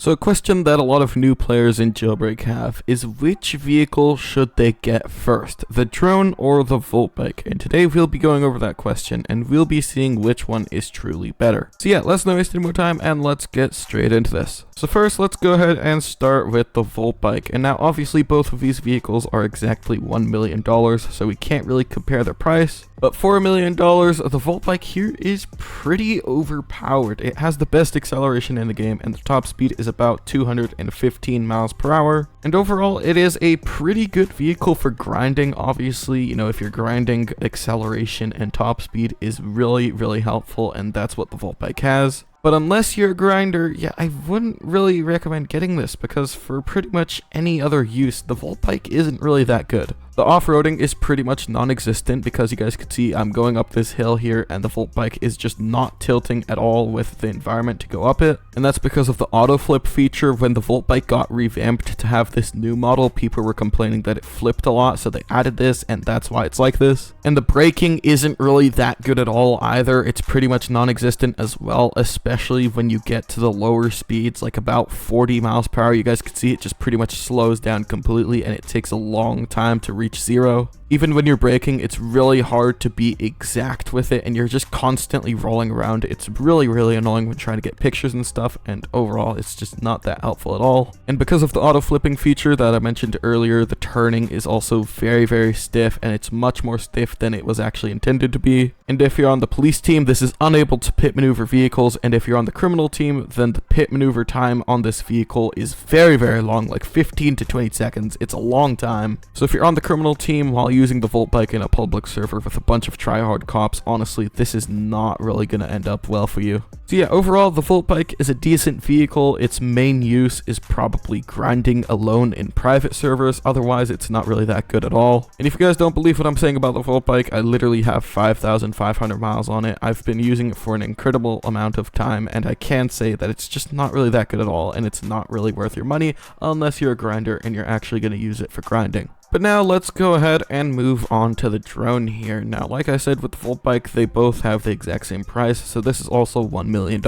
So a question that a lot of new players in Jailbreak have is which vehicle should they get first, the drone or the Volt bike? And today we'll be going over that question and we'll be seeing which one is truly better. So yeah, let's not waste any more time and let's get straight into this. So first, let's go ahead and start with the Volt bike. And now obviously both of these vehicles are exactly $1 million, so we can't really compare their price. But for $1 million, the Volt bike here is pretty overpowered. It has the best acceleration in the game and the top speed is about 215 miles per hour. And overall, it is a pretty good vehicle for grinding. Obviously, you know, if you're grinding, acceleration and top speed is really helpful, and that's what the Volt bike has. But unless you're a grinder, yeah, I wouldn't really recommend getting this because for pretty much any other use, the Volt bike isn't really that good. The off-roading is pretty much non-existent because you guys could see I'm going up this hill here and the Volt bike is just not tilting at all with the environment to go up it. And that's because of the auto flip feature. When the Volt bike got revamped to have this new model, people were complaining that it flipped a lot, so they added this and that's why it's like this. And the braking isn't really that good at all either. It's pretty much non-existent as well, especially when you get to the lower speeds, like about 40 miles per hour. You guys can see it just pretty much slows down completely and it takes a long time to reach zero. Even when you're braking, it's really hard to be exact with it and you're just constantly rolling around. It's really annoying when trying to get pictures and stuff, and overall it's just not that helpful at all. And because of the auto flipping feature that I mentioned earlier, the turning is also very stiff, and it's much more stiff than it was actually intended to be. And if you're on the police team, this is unable to pit maneuver vehicles, and if you're on the criminal team, then the pit maneuver time on this vehicle is very long, like 15 to 20 seconds. It's a long time. So if you're on the criminal team while using the Volt bike in a public server with a bunch of tryhard cops, honestly, this is not really going to end up well for you. So yeah, overall, the Volt bike is a decent vehicle. Its main use is probably grinding alone in private servers. Otherwise, it's not really that good at all. And if you guys don't believe what I'm saying about the Volt bike, I literally have 5,500 miles on it. I've been using it for an incredible amount of time, and I can say that it's just not really that good at all, and it's not really worth your money unless you're a grinder and you're actually going to use it for grinding. But now let's go ahead and move on to the drone here. Now, like I said with the Volt bike, they both have the exact same price, so this is also $1 million.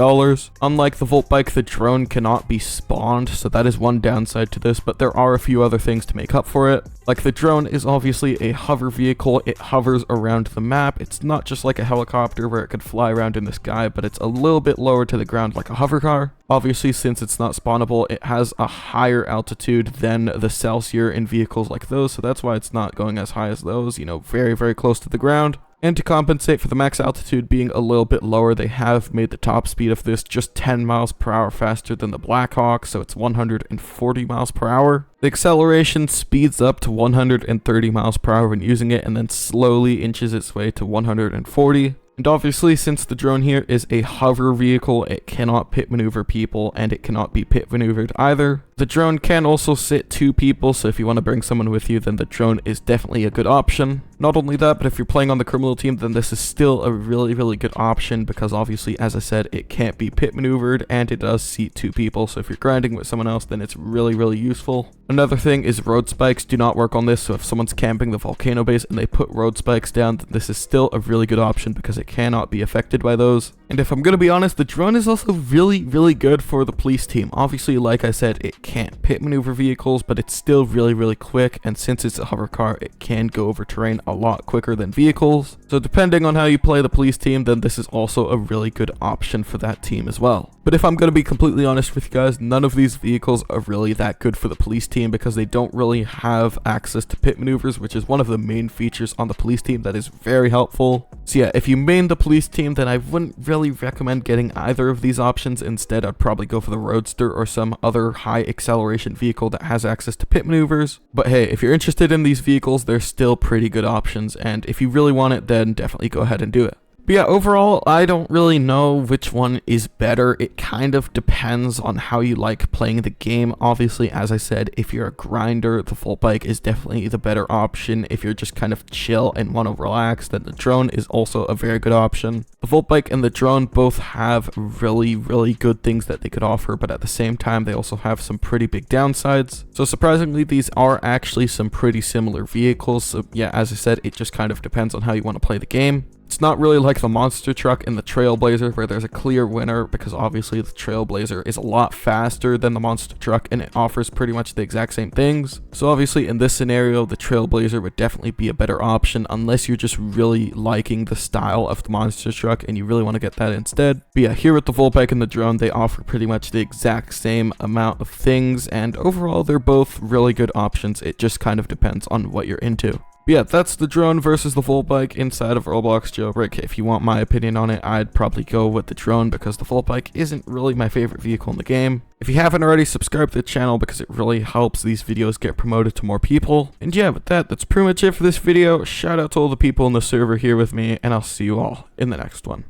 Unlike the Volt bike, the drone cannot be spawned, so that is one downside to this, but there are a few other things to make up for it. Like, the drone is obviously a hover vehicle. It hovers around the map. It's not just like a helicopter where it could fly around in the sky, but it's a little bit lower to the ground like a hover car. Obviously, since it's not spawnable, it has a higher altitude than the Celsius in vehicles like those, so that's why it's not going as high as those, you know, very close to the ground. And to compensate for the max altitude being a little bit lower, they have made the top speed of this just 10 miles per hour faster than the Blackhawk, so it's 140 miles per hour. The acceleration speeds up to 130 miles per hour when using it, and then slowly inches its way to 140. And obviously, since the drone here is a hover vehicle, it cannot pit maneuver people, and it cannot be pit maneuvered either. The drone can also sit 2 people, so if you want to bring someone with you, then the drone is definitely a good option. Not only that, but if you're playing on the criminal team, then this is still a really good option because obviously, as I said, it can't be pit maneuvered and it does seat 2 people, so if you're grinding with someone else, then it's really useful. Another thing is road spikes do not work on this, so if someone's camping the volcano base and they put road spikes down, then this is still a really good option because it cannot be affected by those. And if I'm gonna be honest, the drone is also really good for the police team. Obviously, like I said, it can't pit maneuver vehicles, but it's still really quick, and since it's a hover car, it can go over terrain a lot quicker than vehicles. So depending on how you play the police team, then this is also a really good option for that team as well. But if I'm going to be completely honest with you guys, none of these vehicles are really that good for the police team because they don't really have access to pit maneuvers, which is one of the main features on the police team that is very helpful. So yeah, if you main the police team, then I wouldn't really recommend getting either of these options. Instead, I'd probably go for the Roadster or some other high acceleration vehicle that has access to pit maneuvers. But hey, if you're interested in these vehicles, they're still pretty good options, and if you really want it, then definitely go ahead and do it. But yeah, overall, I don't really know which one is better. It kind of depends on how you like playing the game. Obviously, as I said, if you're a grinder, the Volt bike is definitely the better option. If you're just kind of chill and want to relax, then the drone is also a very good option. The Volt bike and the drone both have really good things that they could offer, but at the same time, they also have some pretty big downsides. So surprisingly, these are actually some pretty similar vehicles. So yeah, as I said, it just kind of depends on how you want to play the game. It's not really like the monster truck and the Trailblazer where there's a clear winner, because obviously the Trailblazer is a lot faster than the monster truck and it offers pretty much the exact same things. So obviously in this scenario, the Trailblazer would definitely be a better option unless you're just really liking the style of the monster truck and you really want to get that instead. But yeah, here with the Voltbike and the drone, they offer pretty much the exact same amount of things, and overall they're both really good options. It just kind of depends on what you're into. But yeah, that's the drone versus the Voltbike inside of Roblox Jailbreak. If you want my opinion on it, I'd probably go with the drone because the Voltbike isn't really my favorite vehicle in the game. If you haven't already, subscribe to the channel because it really helps these videos get promoted to more people. And yeah, with that, that's pretty much it for this video. Shout out to all the people in the server here with me, and I'll see you all in the next one.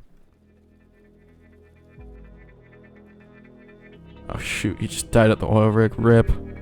Oh shoot, he just died at the oil rig. RIP.